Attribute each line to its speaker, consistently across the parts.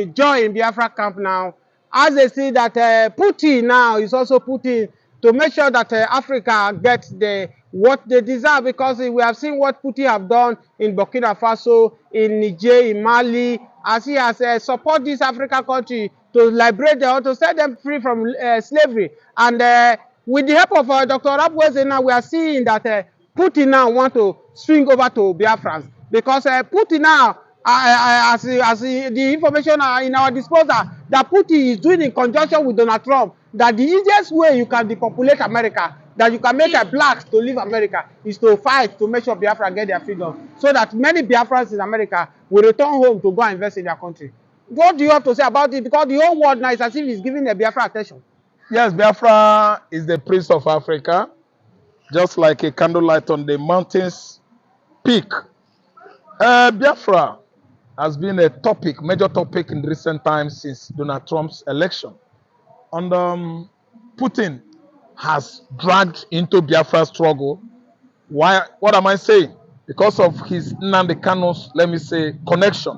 Speaker 1: joy in Biafra camp now, as they see that Putin now is also Putin to make sure that Africa gets what they deserve, because we have seen what Putin have done in Burkina Faso, in Niger, in Mali, as he has support this African country to liberate them or to set them free from slavery. And with the help of Dr. Rapweze now, we are seeing that Putin now want to swing over to Biafrans, because Putin now, as the information in our disposal that Putin is doing in conjunction with Donald Trump, that the easiest way you can depopulate America, that you can make blacks to leave America, is to fight to make sure Biafra get their freedom, so that many Biafrans in America will return home to go and invest in their country. What do you have to say about it? Because the whole world now is as if it's giving the Biafra attention.
Speaker 2: Yes, Biafra is the prince of Africa, just like a candlelight on the mountain's peak. Biafra has been a topic, major topic in recent times since Donald Trump's election. And Putin has dragged into Biafra struggle. Why? What am I saying? Because of his Nnamdi Kanu's, let me say, connection.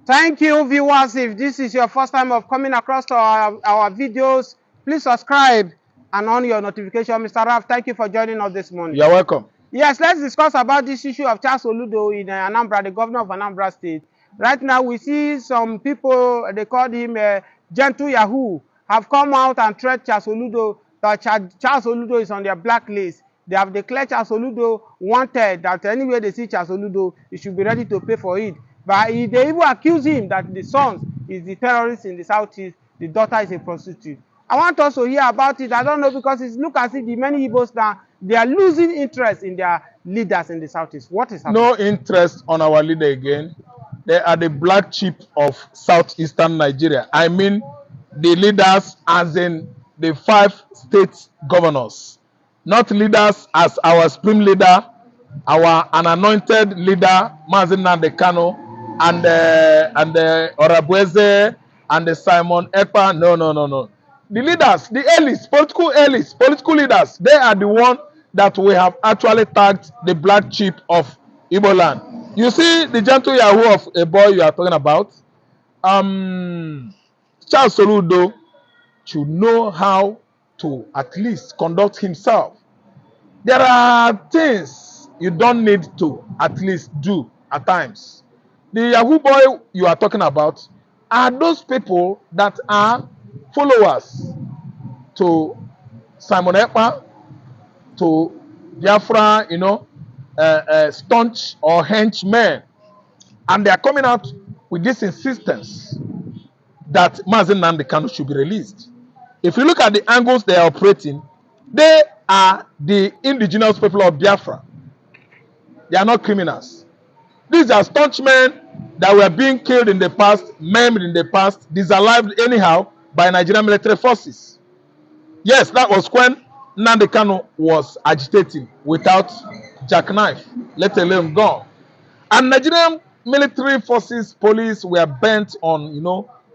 Speaker 1: Thank you, viewers. If this is your first time of coming across to our videos, please subscribe and on your notification. Mr. Raf, thank you for joining us this morning.
Speaker 2: You're welcome.
Speaker 1: Yes, let's discuss about this issue of Charles Oludo in Anambra, the governor of Anambra State. Right now, we see some people, they called him Gentle Yahoo, have come out and threatened Charles Oludo that Charles Oludo is on their blacklist. They have declared Charles Oludo wanted, that anywhere they see Charles Oludo, he should be ready to pay for it. But they even accuse him that the son is the terrorist in the southeast, the daughter is a prostitute. I want us to hear about it. I don't know, because it looks as if the many Igbos now, they are losing interest in their leaders in the southeast. What is happening?
Speaker 2: No interest on our leader again. They are the black sheep of southeastern Nigeria. I mean, the leaders as in the 5 state governors. Not leaders as our supreme leader, our unanointed leader, Mazi Nnamdi Kanu, and the Orabweze, and the Simon Ekpa. No. The leaders, the elites, political leaders, they are the one that we have actually tagged the black sheep of Igbo land. You see the gentle Yahoo of a boy you are talking about, Charles Oludo should know how to at least conduct himself. There are things you don't need to at least do at times. The Yahoo boy you are talking about are those people that are followers to Simon Ekpa, to Biafra, staunch or henchmen. And they are coming out with this insistence that Mazi Nnamdi Kanu should be released. If you look at the angles they are operating, they are the indigenous people of Biafra. They are not criminals. These are staunch men that were being killed in the past, maimed in the past, disallowed anyhow by Nigerian military forces. Yes, that was when Nnamdi Kanu was agitating without jackknife, let alone gun. And Nigerian military forces, police were bent on,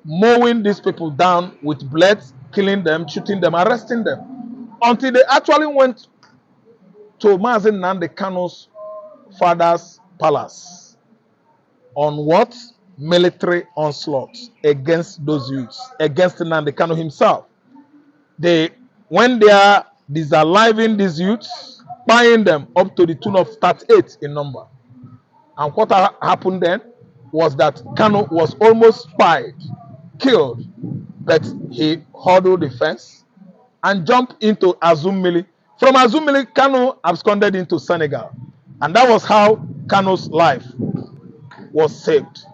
Speaker 2: mowing these people down with bullets, killing them, shooting them, arresting them, until they actually went to Mazi Nnamdi Kanu's father's palace on what? Military onslaught against those youths, against Nnamdi Kanu himself. They went there disallowing these youths, buying them up to the tune of 38 in number. And what happened then was that Kanu was almost spied, killed, but he hurdled the fence and jumped into Azumili. From Azumili, Kanu absconded into Senegal. And that was how Kanu's life was saved.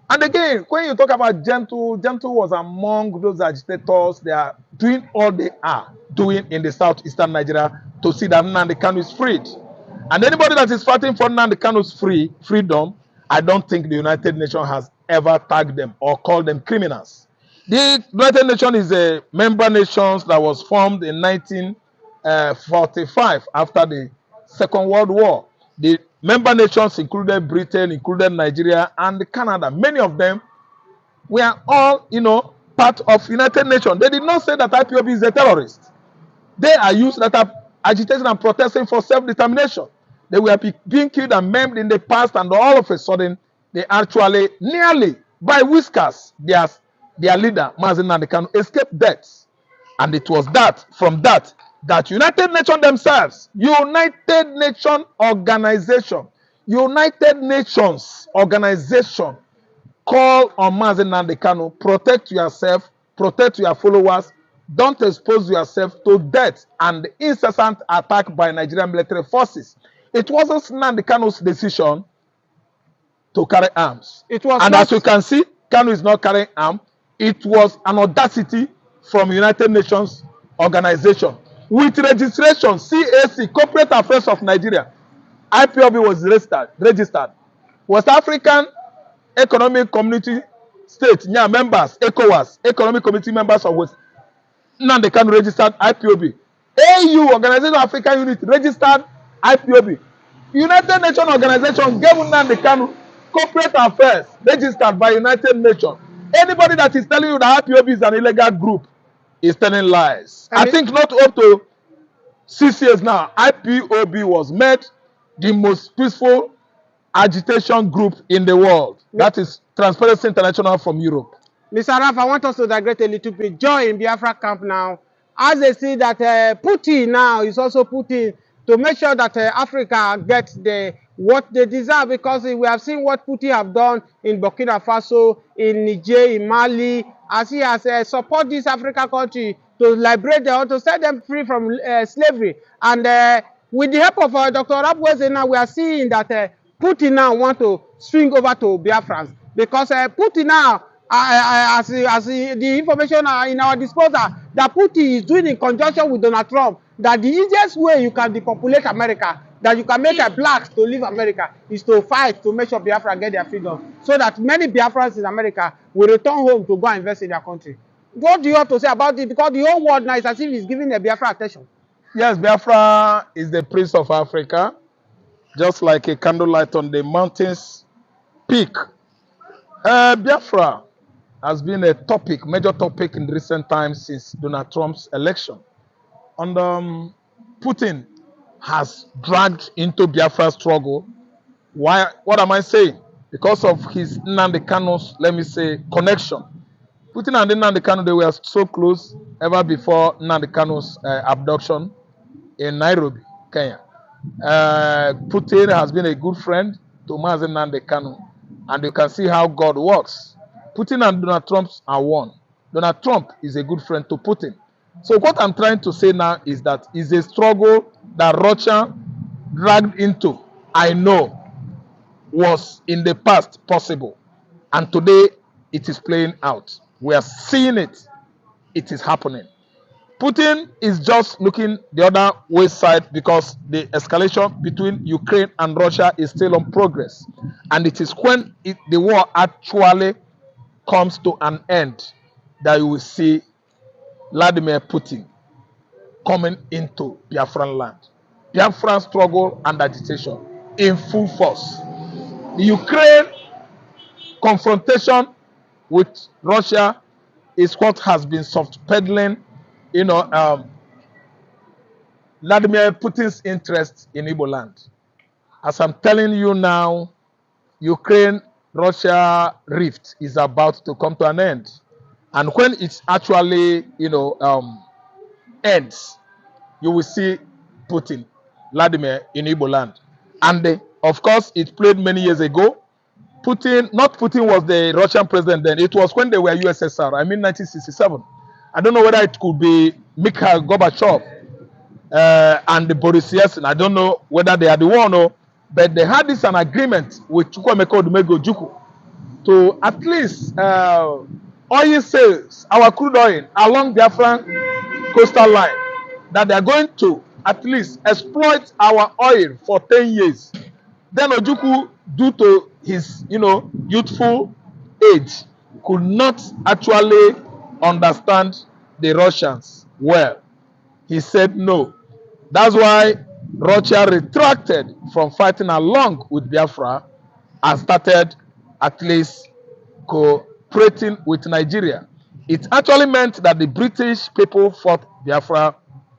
Speaker 2: And again, when you talk about Gentle was among those agitators. They are doing all they are doing in the southeastern Nigeria to see that Nnamdi Kanu is freed. And anybody that is fighting for Nnamdi Kanu's freedom, I don't think the United Nations has ever tagged them or called them criminals. The United Nations is a member nation that was formed in 1945 after the Second World War. The member nations included Britain, included Nigeria, and Canada. Many of them were all, part of United Nations. They did not say that IPOB is a terrorist. They are youths that are agitating and protesting for self-determination. They were being killed and maimed in the past, and all of a sudden, they actually nearly by whiskers their leader Mazi Nnamdi Kanu escaped death. And it was that from that United Nations themselves, United Nations organization call on Mazi Nnamdi Kanu, protect yourself, protect your followers, don't expose yourself to death and incessant attack by Nigerian military forces. It wasn't Nnamdi Kanu's decision to carry arms.
Speaker 1: It was
Speaker 2: and
Speaker 1: not,
Speaker 2: as you can see, Kanu is not carrying arms. It was an audacity from United Nations organization with registration, CAC, Corporate Affairs of Nigeria. IPOB was registered. West African Economic Community States, members, ECOWAS, Economic Community members of West Nnamdi Kanu registered IPOB. AU, Organization of African Unity, registered IPOB. United Nations Organization gave Nnamdi Kanu Corporate Affairs, registered by United Nations. Anybody that is telling you that IPOB is an illegal group is telling lies. I think not up to 6 years now, IPOB was made the most peaceful agitation group in the world. That is Transparency International from Europe.
Speaker 1: Mr. Raf, I want us to digress a little bit. Joy in Biafra camp now, as they see that Putin now is also Putin to make sure that Africa gets what they deserve, because we have seen what Putin have done in Burkina Faso, in Niger, in Mali, as he has support this African country to liberate them or to set them free from slavery. And with the help of Dr. Rabweze now, we are seeing that Putin now want to swing over to Biafrans, because Putin now, as the information in our disposal that Putin is doing in conjunction with Donald Trump, that the easiest way you can depopulate America, that you can make blacks to leave America, is to fight to make sure Biafra get their freedom, so that many Biafrans in America will return home to go and invest in their country. What do you have to say about it? Because the whole world now is as if it's giving a Biafra attention.
Speaker 2: Yes, Biafra is the prince of Africa, just like a candlelight on the mountain's peak. Biafra has been a major topic in recent times since Donald Trump's election. And Putin has dragged into Biafra's struggle. Why? What am I saying? Because of his Nnamdi Kanu's, let me say, connection. Putin and Nnamdi Kanu, they were so close ever before Nnamdi Kanu's abduction in Nairobi, Kenya. Putin has been a good friend to Mazi Nnamdi Kanu, and you can see how God works. Putin and Donald Trump are one. Donald Trump is a good friend to Putin. So what I'm trying to say now is that it's a struggle that Russia dragged into, I know, was in the past possible. And today it is playing out. We are seeing it. It is happening. Putin is just looking the other way side because the escalation between Ukraine and Russia is still on progress. And it is when the war actually comes to an end that you will see Vladimir Putin coming into Biafran land. Biafran struggle and agitation in full force. The Ukraine confrontation with Russia is what has been soft peddling, Vladimir Putin's interest in Igbo land. As I'm telling you now, Ukraine-Russia rift is about to come to an end. And when it actually, ends, you will see Putin, Vladimir, in Igbo land. And of course, it played many years ago. Putin was the Russian president then. It was when they were USSR, 1967. I don't know whether it could be Mikhail Gorbachev and Boris Yeltsin. I don't know whether they are the one, but they had an agreement with Chukwuemeka Odumegwu to at least oil sales, our crude oil, along the Biafran coastal line, that they are going to at least exploit our oil for 10 years. Then Ojukwu, due to his, youthful age, could not actually understand the Russians well. He said no. That's why Russia retracted from fighting along with Biafra and started at least cooperating with Nigeria. It actually meant that the British people fought Biafra,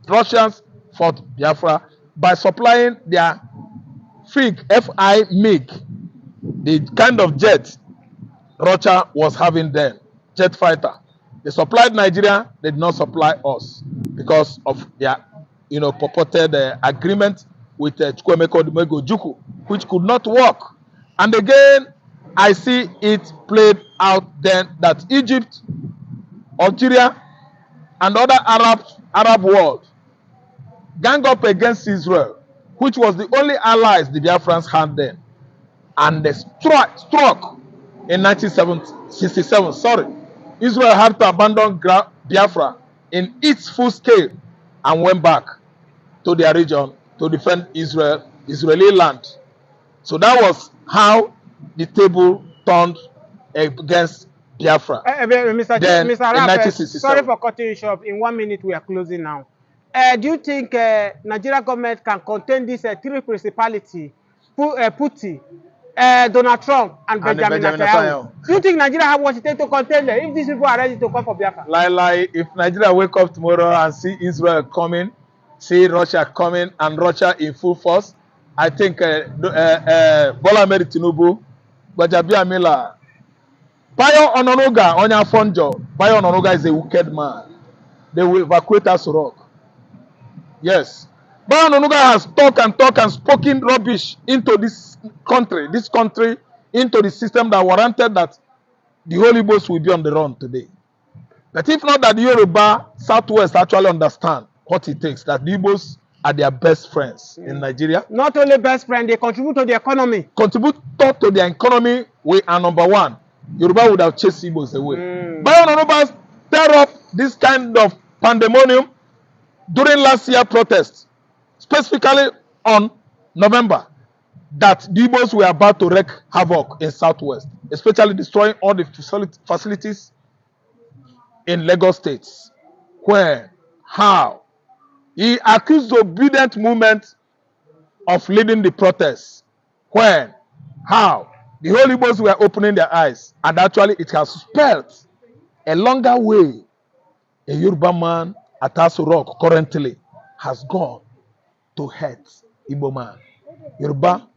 Speaker 2: Russians fought Biafra by supplying their FIG, F-I-MiG, the kind of jet Russia was having then, jet fighter. They supplied Nigeria, they did not supply us because of their, purported agreement with Chukwemeka Odumegwu Ojukwu, which could not work. And again, I see it played out then that Egypt, Algeria, and other Arab world gang up against Israel, which was the only allies the Biafrans had then, and they struck in 1967. Sorry, Israel had to abandon Biafra in its full scale and went back to their region to defend Israeli land. So that was how the table turned against Biafra.
Speaker 1: Mr.
Speaker 2: Then,
Speaker 1: Mr.
Speaker 2: in
Speaker 1: Arap,
Speaker 2: 1967.
Speaker 1: sorry for cutting you short. In 1 minute, we are closing now. Do you think Nigeria government can contain this three principality, Putin, Donald Trump, and Benjamin Netanyahu? Do you think Nigeria have what it takes to contain them if these people are ready to come for Biafra?
Speaker 2: Like if Nigeria wake up tomorrow and see Israel coming, see Russia coming, and Russia in full force, I think Bola Ahmed Tinubu, Gbajabiamila, Bayo Ononuga, Onya Fonjo, Bayo Ononuga is a wicked man. They will evacuate us rock. Yes. Bayo Ononuga has talked and spoken rubbish into this country, into the system that warranted that the Holy Ghost will be on the run today. But if not that the Yoruba Southwest actually understand what it takes, that the Igbos are their best friends in Nigeria.
Speaker 1: Not only best friend, they contribute to the economy.
Speaker 2: Contribute to the economy, we are number one. Yoruba would have chased Igbos away. Bayo Ononuga stirred up this kind of pandemonium during last year's protest, specifically on November, that the Igbos were about to wreak havoc in Southwest, especially destroying all the facilities in Lagos State. When? How? He accused the obedient movement of leading the protests. When? How? The Holy Ghost were opening their eyes, and actually it has spelled a longer way. A Yoruba man at Aso Rock currently has gone to hate Igbo man. Yoruba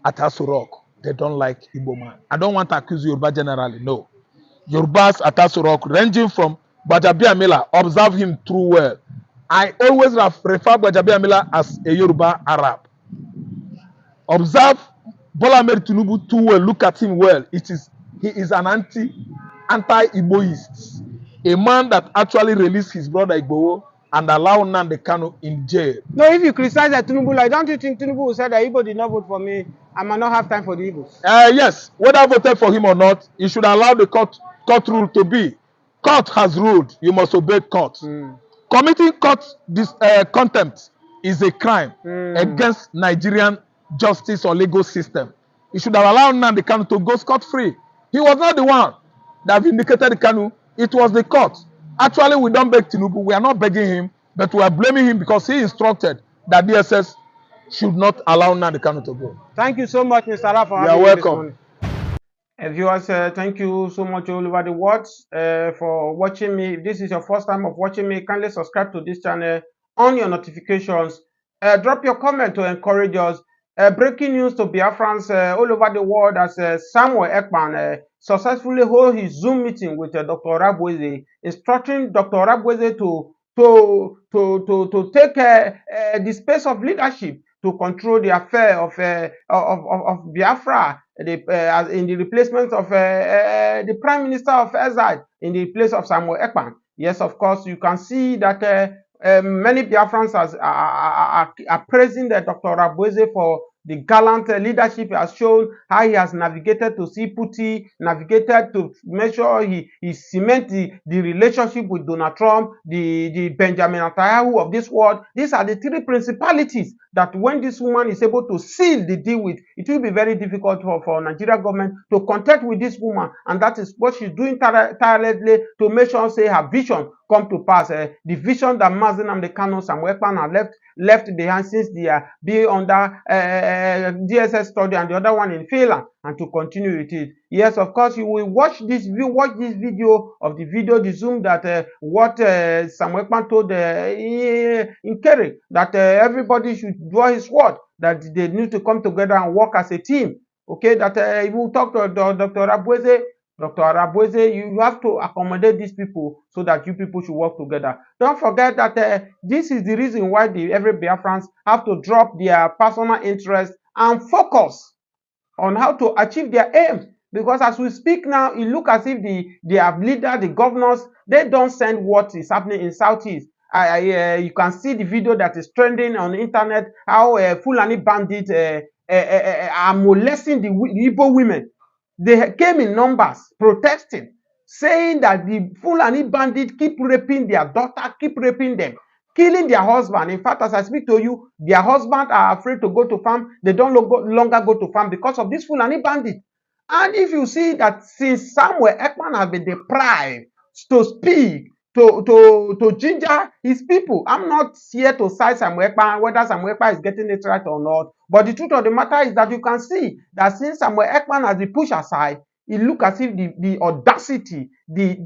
Speaker 2: at Aso Rock, they don't like Igbo man. I don't want to accuse Yoruba generally, no. Yorubas at Aso Rock, ranging from Gbajabiamila, observe him through well. I always refer Gbajabiamila as a Yoruba Arab. Observe Bola Ahmed Tinubu too well. Look at him well. He is an anti-Igboist, a man that actually released his brother Igbo and allowed Nnamdi Kanu in jail.
Speaker 1: No, if you criticize that Tinubu, like, don't you think Tinubu will say that Igbo did not vote for me? I might not have time for the Igbos.
Speaker 2: Yes, whether I voted for him or not, he should allow the court rule to be. Court has ruled. You must obey court. Committing court contempt is a crime against Nigerian justice or legal system. He should have allowed Nnamdi Kanu to go scot-free. He was not the one that vindicated Kanu. It was the court. Actually, we don't beg Tinubu. We are not begging him, but we are blaming him because he instructed that DSS should not allow Nnamdi Kanu to go.
Speaker 1: Thank you so much, Mr. Arap, for having me this morning. Viewers, thank you so much all over the world for watching me. If this is your first time of watching me, kindly subscribe to this channel, on your notifications, drop your comment to encourage us. Breaking news to Biafrans all over the world as Samuel Ekpan successfully hold his Zoom meeting with Dr. Rabweze, instructing Dr. Rabweze to take the space of leadership to control the affair of Biafra, in the replacement of the Prime Minister of Exile in the place of Samuel Ekpan. Yes, of course, you can see that many Biafrans are praising Dr. Rabweze for the gallant leadership he has shown, how he has navigated to see Putin, navigated to make sure he cement the relationship with Donald Trump, the Benjamin Netanyahu of this world. These are the three principalities that when this woman is able to seal the deal with, it will be very difficult for Nigeria government to contest with this woman. And that is what she's doing tirelessly to make sure, say, her vision come to pass. The vision that Mazi Nnamdi Kanu, Samuel Ekpan have left behind since they are being under DSS study and the other one in Finland, and to continue with it. Yes, of course, you will watch this video of the Zoom that what Samuel Ekpan told in Kerry, that everybody should draw his sword, that they need to come together and work as a team. Okay, that if you talk to Dr. Arabueze, you have to accommodate these people so that you people should work together. Don't forget that this is the reason why every Biafrans have to drop their personal interest and focus on how to achieve their aim. Because as we speak now, it looks as if their leader, the governors, they don't send what is happening in Southeast. You can see the video that is trending on the internet, how Fulani bandits are molesting the Igbo women. They came in numbers protesting, saying that the Fulani bandits keep raping their daughter, keep raping them, killing their husband. In fact, as I speak to you, their husband are afraid to go to farm. They don't longer go to farm because of this Fulani bandit. And if you see that since Samuel Ekman has been deprived to speak, to ginger his people, I'm not here to cite Samuel Ekman, whether Samuel Ekman is getting it right or not. But the truth of the matter is that you can see that since Samuel Ekman has been pushed aside, it looks as if the audacity, the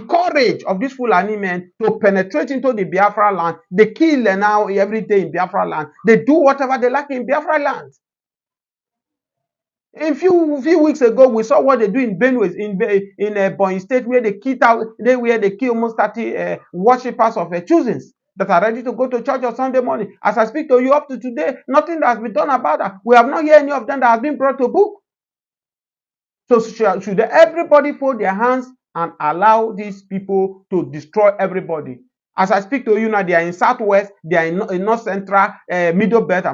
Speaker 1: courage of these Fulani men to penetrate into the Biafra land, they kill now every day in Biafra land. They do whatever they like in Biafra land. A few weeks ago, we saw what they do in Benue, in Bonny State, where they kill almost 30 worshippers of choosings that are ready to go to church on Sunday morning. As I speak to you up to today, nothing that has been done about that. We have not heard any of them that has been brought to book. So should everybody fold their hands and allow these people to destroy everybody? As I speak to you now, they are in Southwest, they are in North Central, Middle Belt,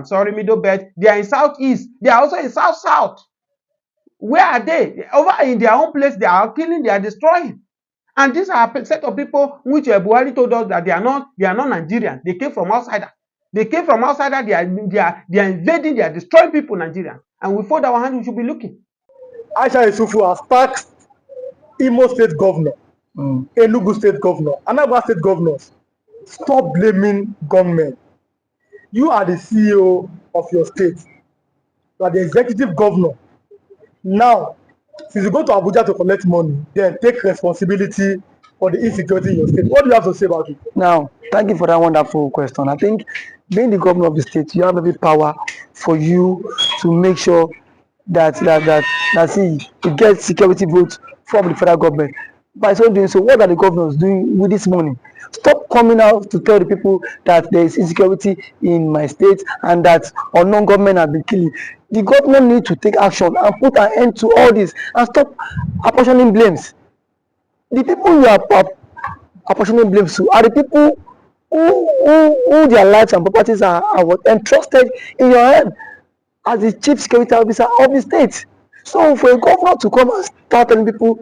Speaker 1: they are in Southeast, they are also in South. Where are they? Over in their own place, they are killing, they are destroying. And these are a set of people which Buhari told us that they are not Nigerian. They came from outside. They came from outside. They are invading, they are destroying people, Nigerian. And we fold our hands, we should be looking.
Speaker 3: Aisha Isufu has taxed Imo State Governor, Enugu State Governor, Anambra State Governors. Stop blaming gunmen. You are the CEO of your state. You are the executive governor. Now, since you go to Abuja to collect money, then take responsibility for the insecurity in your state. What do you have to say about it?
Speaker 4: Now, thank you for that wonderful question. I think being the governor of the state, you have every power for you to make sure that you get security votes from the federal government. By so doing so, what are the governors doing with this money? Stop coming out to tell the people that there is insecurity in my state and that unknown government have been killing. The government need to take action and put an end to all this and stop apportioning blames. The people you are apportioning blames to are the people who their lives and properties are entrusted in your hand as the chief security officer of the state. So for a governor to come and start telling people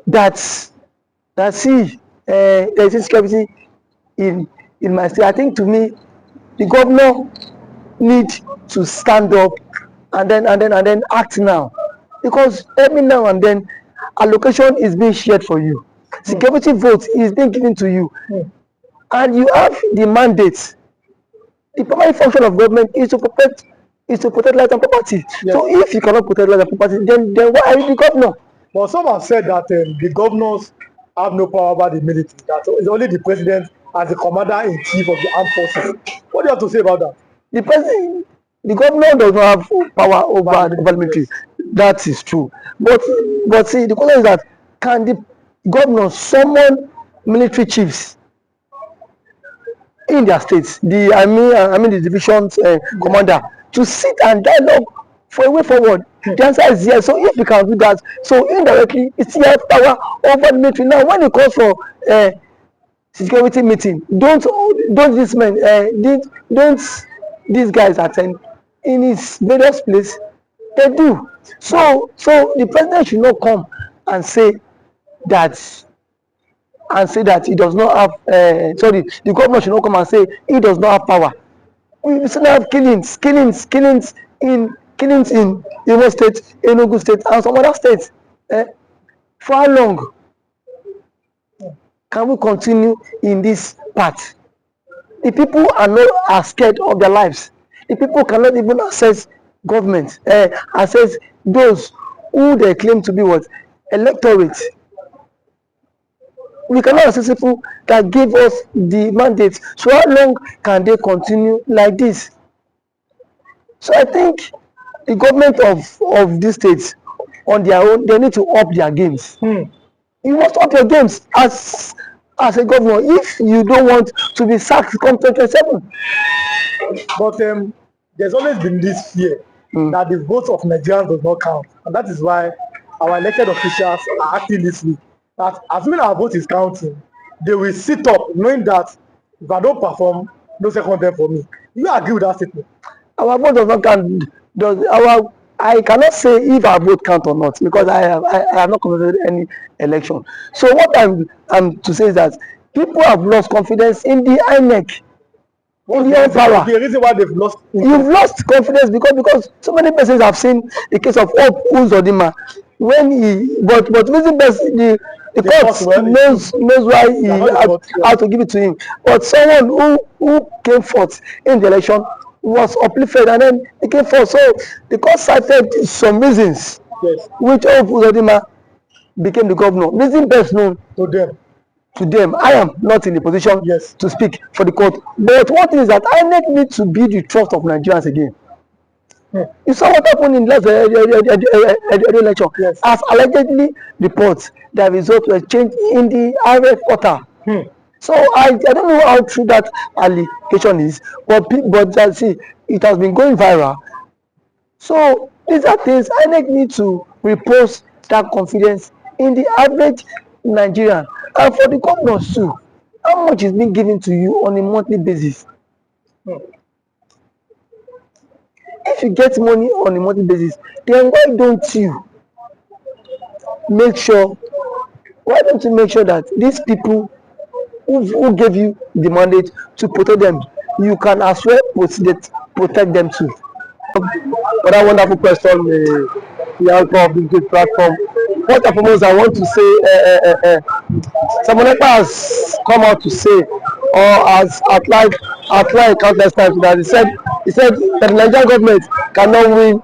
Speaker 4: that see there is insecurity in my state, I think to me the governor need to stand up and then act now, because every now and then allocation is being shared for you, security vote is being given to you, and you have the mandate. The primary function of government is to protect life and property. Yes. So if you cannot protect life and property, then why are you the governor?
Speaker 3: But some have said that the governors have no power over the military. That it's only the president as the commander-in-chief of the armed forces. What do you have to say about that?
Speaker 4: The governor does not have power over the military. That is true. But see, the question is that can the governor summon military chiefs in their states, the division's commander, to sit and dialogue for a way forward? The answer is yes. So if we can do that, so indirectly it's still have power over the military. Now when it calls for security meeting, don't these men don't these guys attend in his various place? They do. So the president should not come and say that he does not have the governor should not come and say he does not have power. We still have killings in Imo State, Enugu State, and some other states. For how long can we continue in this path? The people are scared of their lives. The people cannot even access government, access those who they claim to be what electorate. We cannot access people that give us the mandate. So how long can they continue like this? So I think the government of these states on their own, they need to up their games. You must up your games as a governor if you don't want to be sacked come 2027.
Speaker 3: But there's always been this fear that the votes of Nigerians does not count, and that is why our elected officials are acting this way. That assuming our vote is counting, they will sit up knowing that if I don't perform, no second term for me. You agree with that statement?
Speaker 4: Our vote does not count. I cannot say if our vote count or not because I have not conducted any election. So what I'm to say is that people have lost confidence in the INEC, in the power.
Speaker 3: The reason why they've lost
Speaker 4: You've lost confidence because so many persons have seen the case of Hope Uzodinma when he but reason best the court knows why he had to give it to him. But someone who came forth in the election was uplifted and then he came forth. So the court cited some reasons which Hope Uzodinma became the governor. Reason best known to them. I am not in a position to speak for the court. But one thing is that INEC needs to be the trust of Nigerians again. You saw what happened in last election. As allegedly reports that result was changed in the RF quarter. So I don't know how true that allegation is, but see, it has been going viral. So these are things INEC need to repose that confidence in the average Nigerian. And for the governors too, how much is being given to you on a monthly basis? If you get money on a monthly basis, then why don't you make sure that these people who gave you the mandate to protect them, you can as well protect them too?
Speaker 5: For that wonderful question, the anchor of this great platform. First and foremost, I want to say Samoneka has come out to say, or has outlined countless times that he said that the Nigerian government cannot win